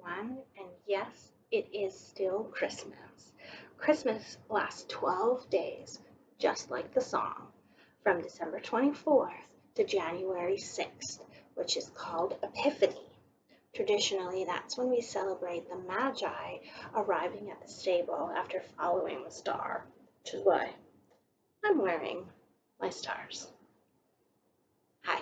everyone, and yes, it is still Christmas. Christmas lasts 12 days, just like the song, from December 24th to January 6th, which is called Epiphany. Traditionally, that's when we celebrate the Magi arriving at the stable after following the star, which is why I'm wearing my stars. Hi,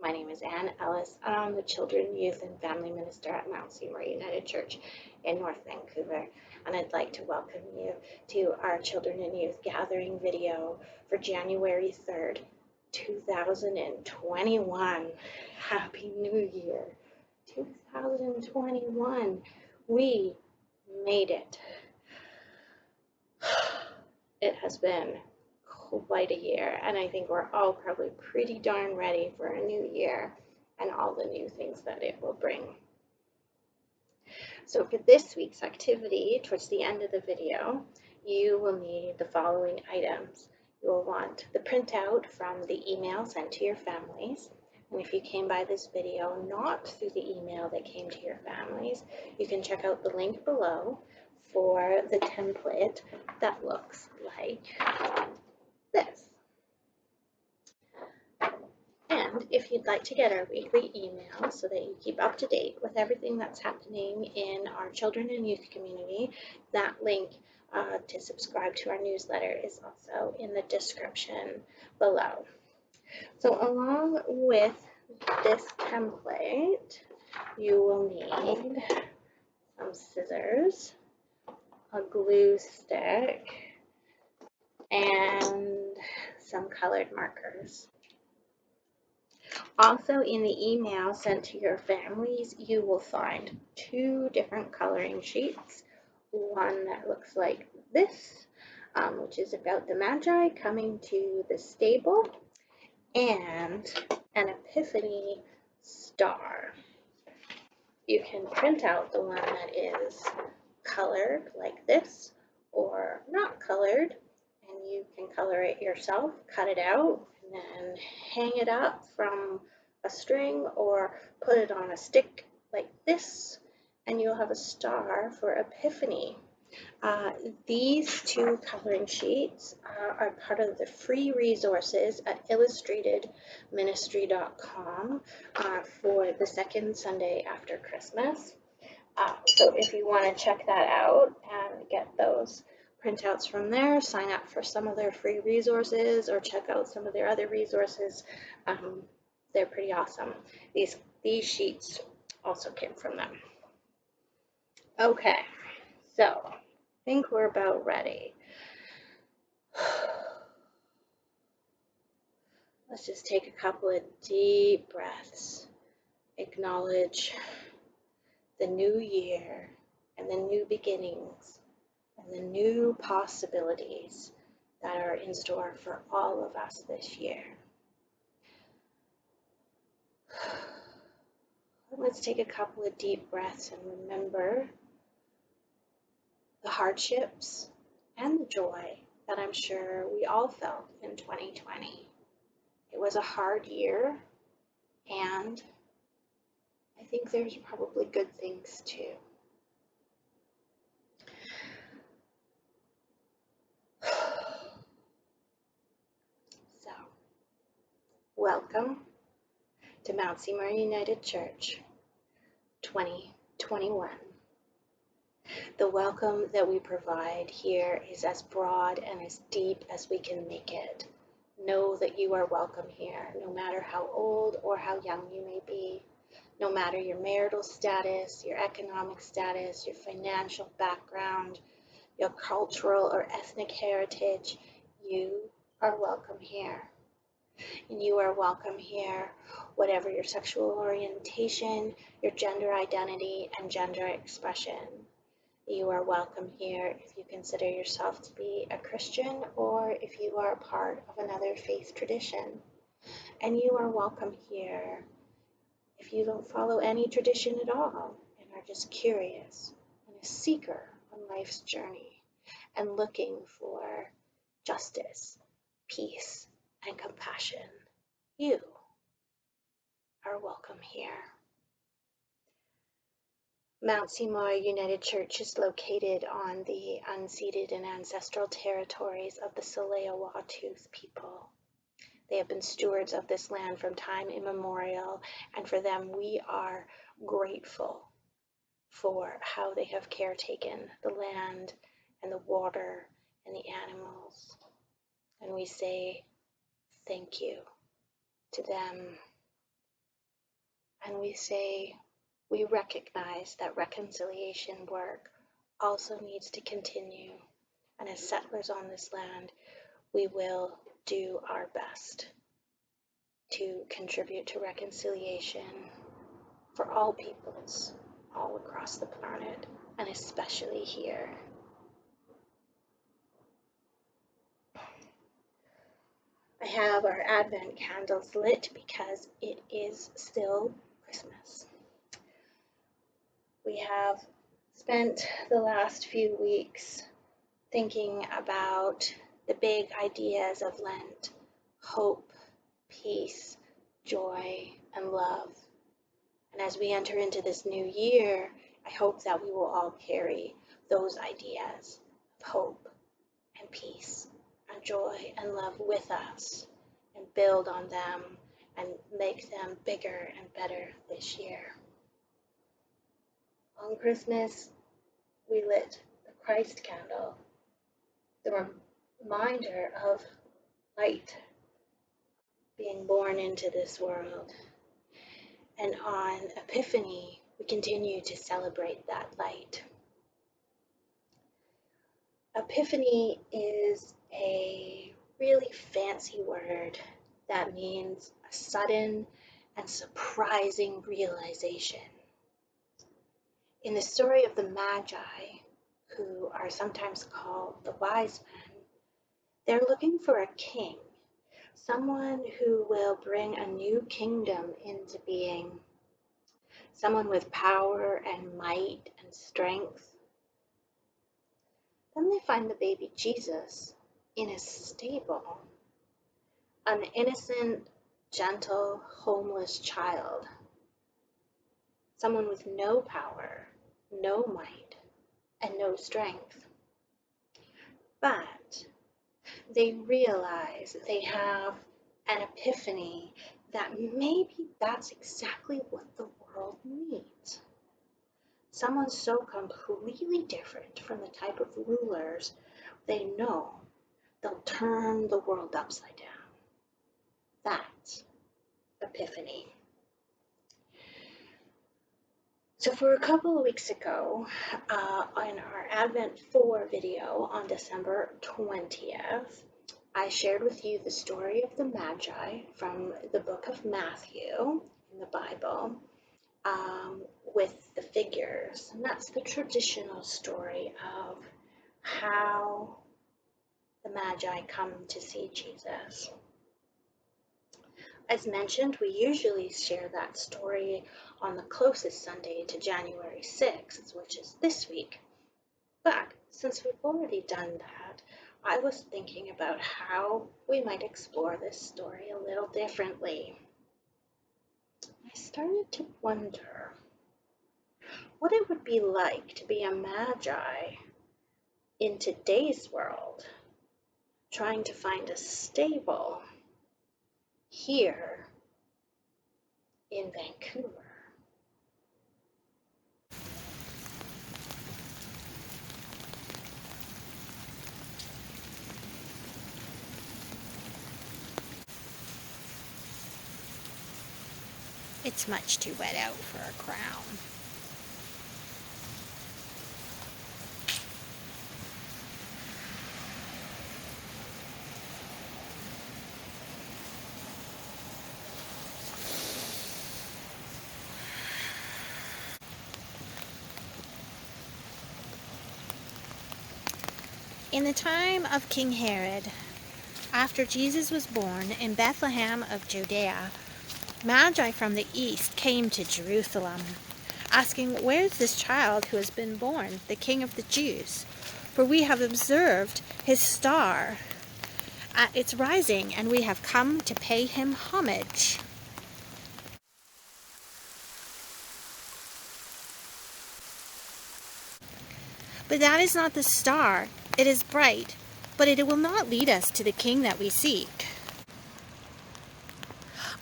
my name is Ann Ellis, and I'm the Children, Youth, and Family Minister at Mount Seymour United Church in North Vancouver, and I'd like to welcome you to our Children and Youth Gathering video for January 3rd, 2021. Happy New Year! 2021. We made it. It has been quite a year, and I think we're all probably pretty darn ready for a new year and all the new things that it will bring. So for this week's activity, towards the end of the video, you will need the following items. You will want the printout from the email sent to your families. And if you came by this video not through the email that came to your families, you can check out the link below for the template that looks like this. And if you'd like to get our weekly email so that you keep up to date with everything that's happening in our children and youth community, that link to subscribe to our newsletter is also in the description below. So along with this template, you will need some scissors, a glue stick, and some colored markers. Also in the email sent to your families, you will find two different coloring sheets. One that looks like this, which is about the Magi coming to the stable, and an Epiphany star. You can print out the one that is colored like this or not colored, and you can color it yourself, cut it out, and then hang it up from a string or put it on a stick like this, and you'll have a star for Epiphany. These two coloring sheets are part of the free resources at illustratedministry.com for the second Sunday after Christmas. So if you want to check that out and get those printouts from there, sign up for some of their free resources or check out some of their other resources. They're pretty awesome. These sheets also came from them. Okay, so I think we're about ready. Let's just take a couple of deep breaths. Acknowledge the new year and the new beginnings and the new possibilities that are in store for all of us this year. Let's take a couple of deep breaths and remember the hardships and the joy that I'm sure we all felt in 2020. It was a hard year, and I think there's probably good things too. So, welcome to Mount Seymour United Church 2021. The welcome that we provide here is as broad and as deep as we can make it. Know that you are welcome here, no matter how old or how young you may be, no matter your marital status, your economic status, your financial background, your cultural or ethnic heritage, you are welcome here. And you are welcome here, whatever your sexual orientation, your gender identity, and gender expression. You are welcome here if you consider yourself to be a Christian or if you are a part of another faith tradition. And you are welcome here if you don't follow any tradition at all and are just curious and a seeker on life's journey and looking for justice, peace, and compassion. You are welcome here. Mount Seymour United Church is located on the unceded and ancestral territories of the Tsleil-Waututh people. They have been stewards of this land from time immemorial, and for them we are grateful for how they have caretaken the land and the water and the animals. And we say thank you to them. And we say we recognize that reconciliation work also needs to continue. And as settlers on this land, we will do our best to contribute to reconciliation for all peoples all across the planet, and especially here. I have our Advent candles lit because it is still Christmas. We have spent the last few weeks thinking about the big ideas of Lent: hope, peace, joy, and love. And as we enter into this new year, I hope that we will all carry those ideas of hope and peace and joy and love with us and build on them and make them bigger and better this year. On Christmas, we lit the Christ candle, the reminder of light being born into this world. And on Epiphany, we continue to celebrate that light. Epiphany is a really fancy word that means a sudden and surprising realization. In the story of the Magi, who are sometimes called the wise men, they're looking for a king, someone who will bring a new kingdom into being, someone with power and might and strength. Then they find the baby Jesus in a stable, an innocent, gentle, homeless child, someone with no power, no might, and no strength. But they realize they have an epiphany that maybe that's exactly what the world needs. Someone so completely different from the type of rulers they know they'll turn the world upside down. That's Epiphany. So for a couple of weeks ago, in our Advent 4 video on December 20th, I shared with you the story of the Magi from the book of Matthew in the Bible, with the figures. And that's the traditional story of how the Magi come to see Jesus. As mentioned, we usually share that story on the closest Sunday to January 6th, which is this week. But since we've already done that, I was thinking about how we might explore this story a little differently. I started to wonder what it would be like to be a Magi in today's world, trying to find a stable here in Vancouver. It's much too wet out for a crown. In the time of King Herod, after Jesus was born in Bethlehem of Judea, Magi from the east came to Jerusalem, asking, "Where's this child who has been born, the King of the Jews? For we have observed his star at its rising, and we have come to pay him homage." But that is not the star. It is bright, but it will not lead us to the King that we seek.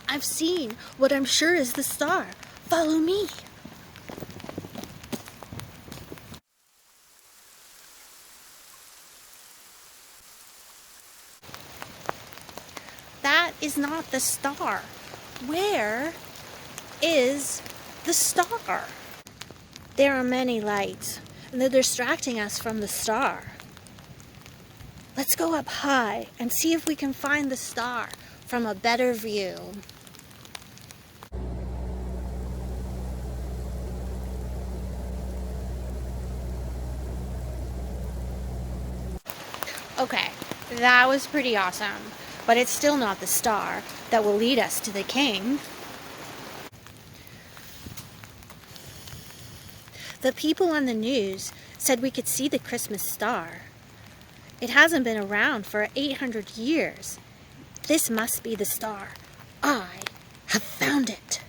I've seen what I'm sure is the star. Follow me. That is not the star. Where is the star? There are many lights, and they're distracting us from the star. Let's go up high and see if we can find the star from a better view. Okay, that was pretty awesome, but it's still not the star that will lead us to the King. The people on the news said we could see the Christmas star. It hasn't been around for 800 years. This must be the star. I have found it.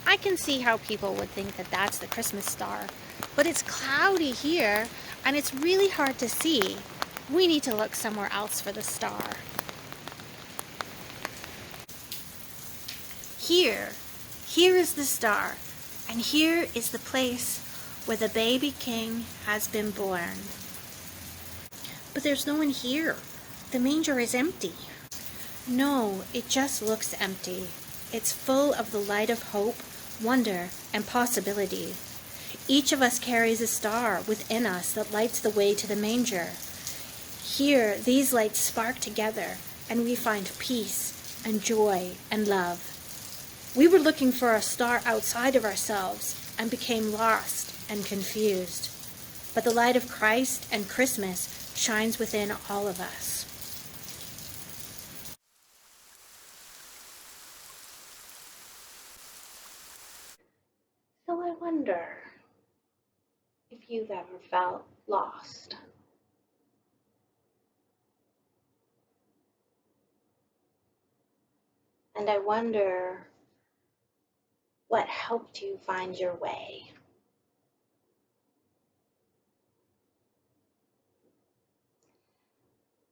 I can see how people would think that that's the Christmas star, but it's cloudy here and it's really hard to see. We need to look somewhere else for the star. Here is the star, and here is the place where the baby king has been born. But there's no one here. The manger is empty. No, it just looks empty. It's full of the light of hope, wonder, and possibility. Each of us carries a star within us that lights the way to the manger. Here, these lights spark together, and we find peace and joy and love. We were looking for a star outside of ourselves and became lost and confused. But the light of Christ and Christmas shines within all of us. So I wonder if you've ever felt lost. And I wonder what helped you find your way.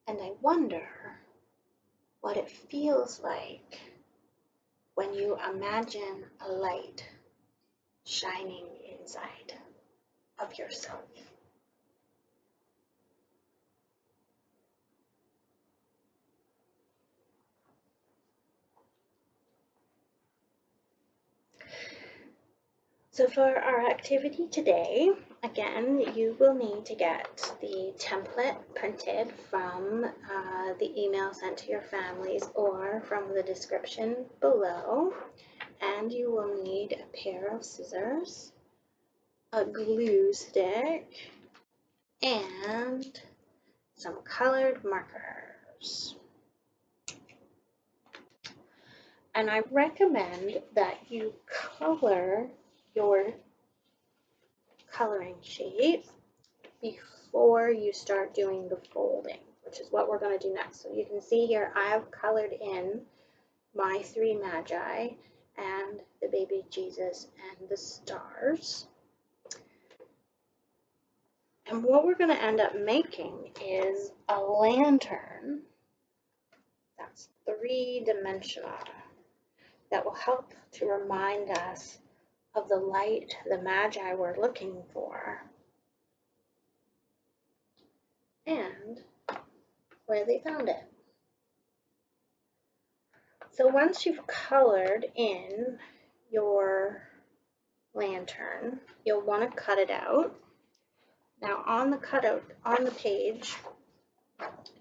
And I wonder what it feels like when you imagine a light shining inside of yourself. So for our activity today, again, you will need to get the template printed from the email sent to your families or from the description below. And you will need a pair of scissors, a glue stick, and some colored markers. And I recommend that you color your coloring sheet before you start doing the folding, which is what we're going to do next. So you can see here I've colored in my three magi and the baby Jesus and the stars. And what we're going to end up making is a lantern that's three-dimensional that will help to remind us of the light the Magi were looking for and where they found it. So once you've colored in your lantern, you'll want to cut it out. Now on the cutout, on the page,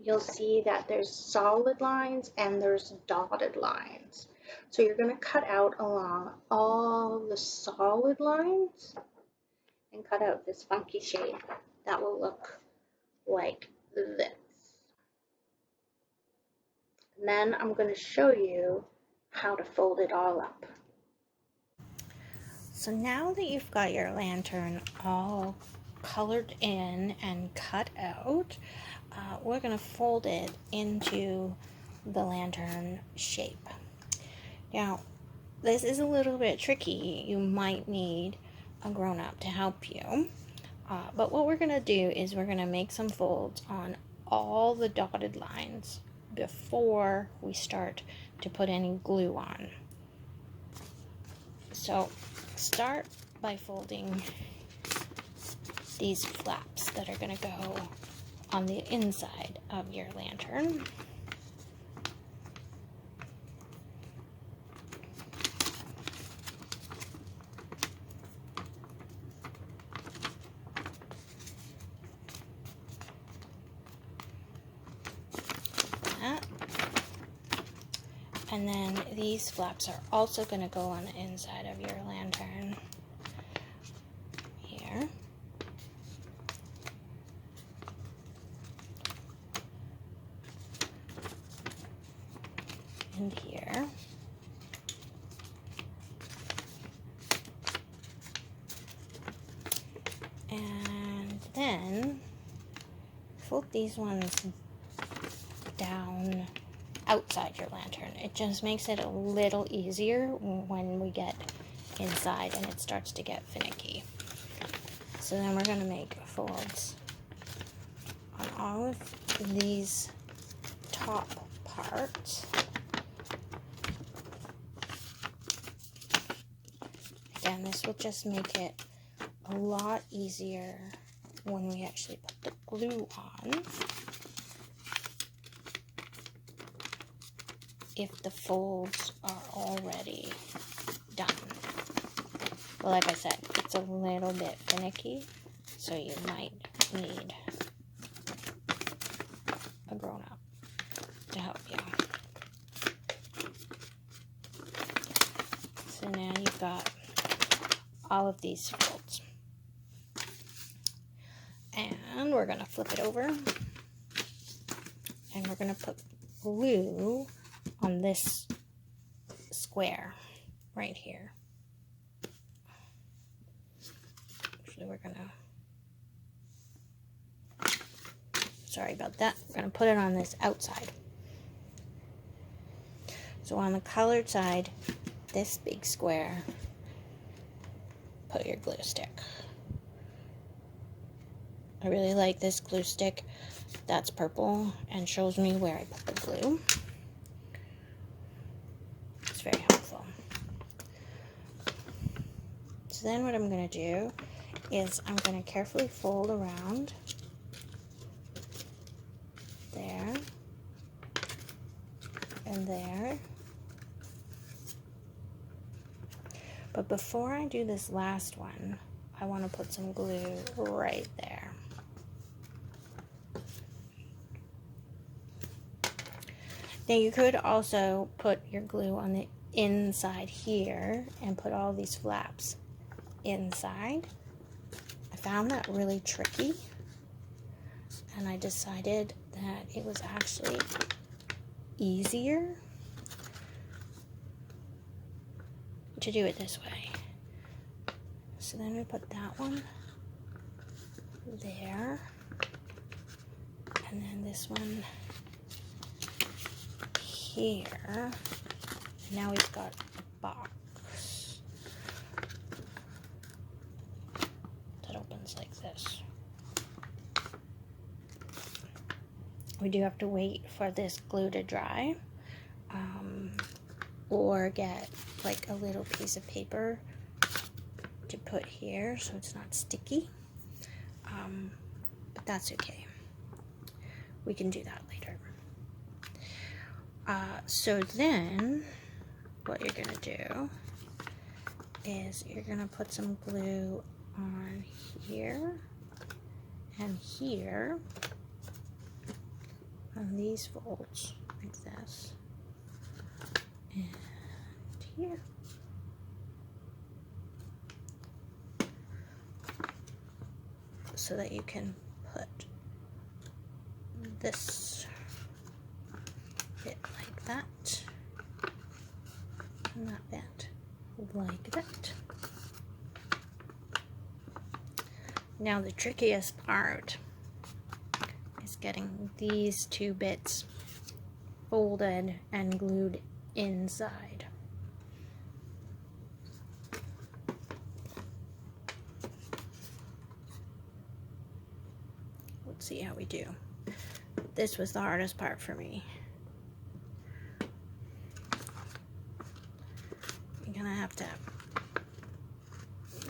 you'll see that there's solid lines and there's dotted lines. So you're going to cut out along all the solid lines and cut out this funky shape that will look like this. And then I'm going to show you how to fold it all up. So now that you've got your lantern all colored in and cut out, we're going to fold it into the lantern shape. Now, this is a little bit tricky. You might need a grown-up to help you. But what we're going to do is we're going to make some folds on all the dotted lines before we start to put any glue on. So start by folding these flaps that are going to go on the inside of your lantern. And then these flaps are also going to go on the inside of your lantern here. And here. And then fold these ones down outside your lantern. It just makes it a little easier when we get inside and it starts to get finicky. So then we're going to make folds on all of these top parts. Again, this will just make it a lot easier when we actually put the glue on. If the folds are already done. But like I said, it's a little bit finicky, so you might need a grown-up to help you. So now you've got all of these folds. And we're going to flip it over. And we're going to put glue on this square right here. Actually, we're gonna, sorry about that, we're gonna put it on this outside. So on the colored side, this big square, put your glue stick. I really like this glue stick that's purple and shows me where I put the glue. Very helpful. So then what I'm going to do is I'm going to carefully fold around there and there. But before I do this last one, I want to put some glue right there. Now you could also put your glue on the inside here and put all these flaps inside. I found that really tricky, and I decided that it was actually easier to do it this way. So then we put that one there, and then this one here. Now we've got a box that opens like this. We do have to wait for this glue to dry, or get like a little piece of paper to put here so it's not sticky, but that's okay. We can do that later. So then what you're gonna do is you're gonna put some glue on here and here on these folds like this, and here. So that you can put this bit like that, and that bit like that. Now the trickiest part is getting these two bits folded and glued inside. see how we do. This was the hardest part for me. You're gonna have to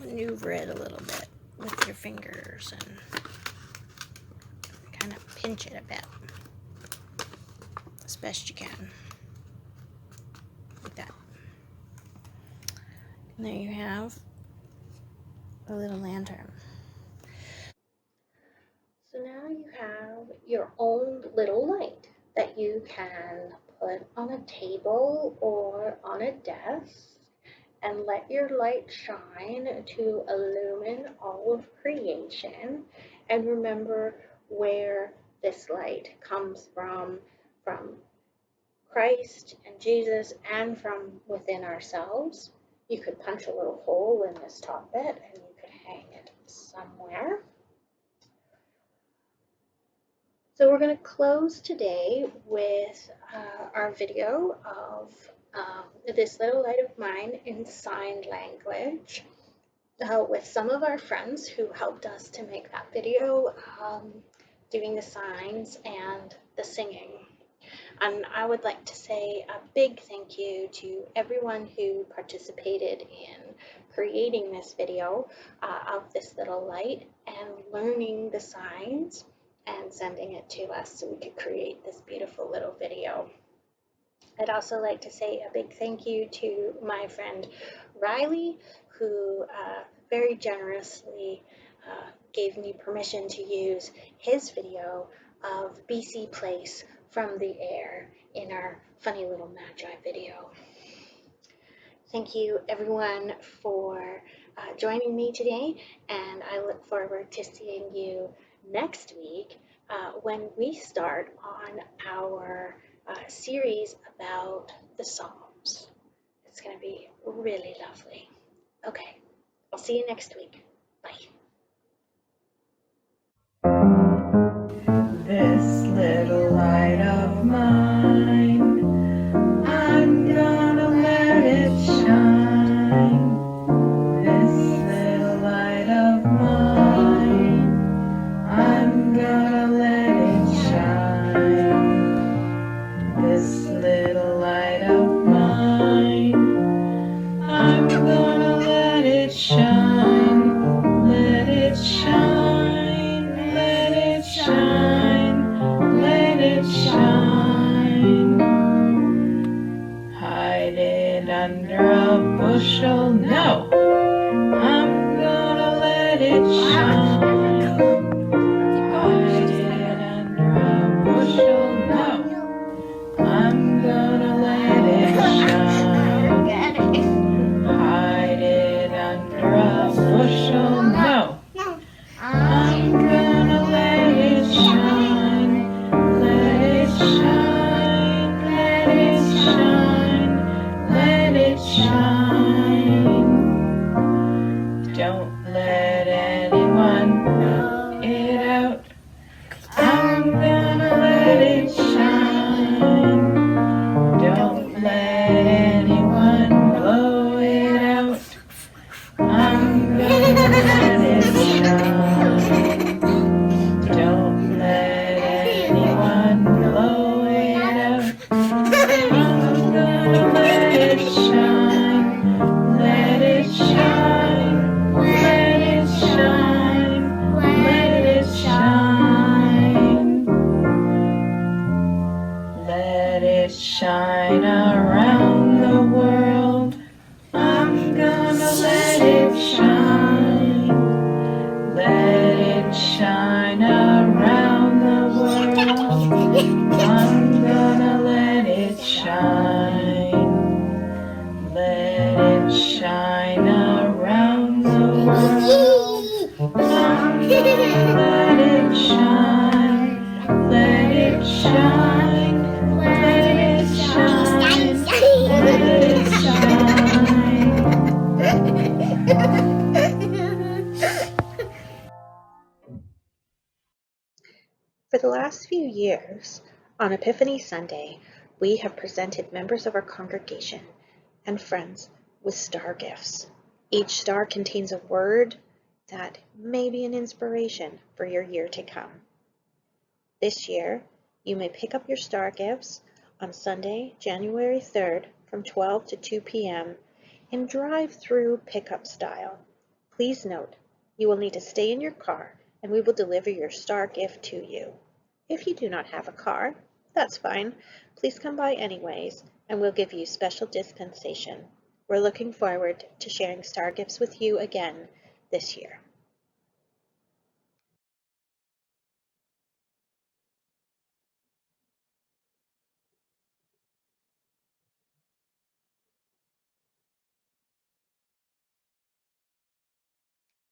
maneuver it a little bit with your fingers and kind of pinch it a bit as best you can. Like that. And there you have a little lantern. So now you have your own little light that you can put on a table or on a desk and let your light shine to illumine all of creation. And remember where this light comes from Christ and Jesus and from within ourselves. You could punch a little hole in this top bit and you could hang it somewhere. So we're going to close today with our video of This Little Light of Mine in sign language with some of our friends who helped us to make that video, doing the signs and the singing. And I would like to say a big thank you to everyone who participated in creating this video of this little light and learning the signs and sending it to us so we could create this beautiful little video. I'd also like to say a big thank you to my friend Riley, who very generously gave me permission to use his video of BC Place from the air in our funny little Magi video. Thank you everyone for joining me today, and I look forward to seeing you next week when we start on our series about the Psalms. It's going to be really lovely. Okay, I'll see you next week. Bye. This little light of mine, I'm gonna let it shine. This little light of mine, I'm gonna let it shine. This little light of mine, I'm gonna let it shine. Let it shine, let it shine, let it shine. Hide it under a bushel, no, I'm gonna let it shine. Hide it under a bushel, no, I'm gonna let it shine. Hide it under a bushel, no, I'm gonna let it shine. Let it shine, let it shine, let it shine. Don't let anyone blow it out. I'm gonna let it shine. Don't let anyone blow it out. I'm gonna let it shine. Don't let anyone blow it out. I'm gonna let it shine. Let it shine. Let it shine. Let it shine. Let it shine around the world. I'm gonna let it shine. Let it shine around the world. I'm gonna let it shine. Let it shine around the world. I'm gonna let it shine. Let it shine. Let it shine. Let it shine. For the last few years, on Epiphany Sunday, we have presented members of our congregation and friends with star gifts. Each star contains a word that may be an inspiration for your year to come. This year, you may pick up your star gifts on Sunday, January 3rd from 12 to 2 p.m. in drive-through pickup style. Please note, you will need to stay in your car and we will deliver your star gift to you. If you do not have a car, that's fine. Please come by anyways and we'll give you special dispensation. We're looking forward to sharing star gifts with you again this year.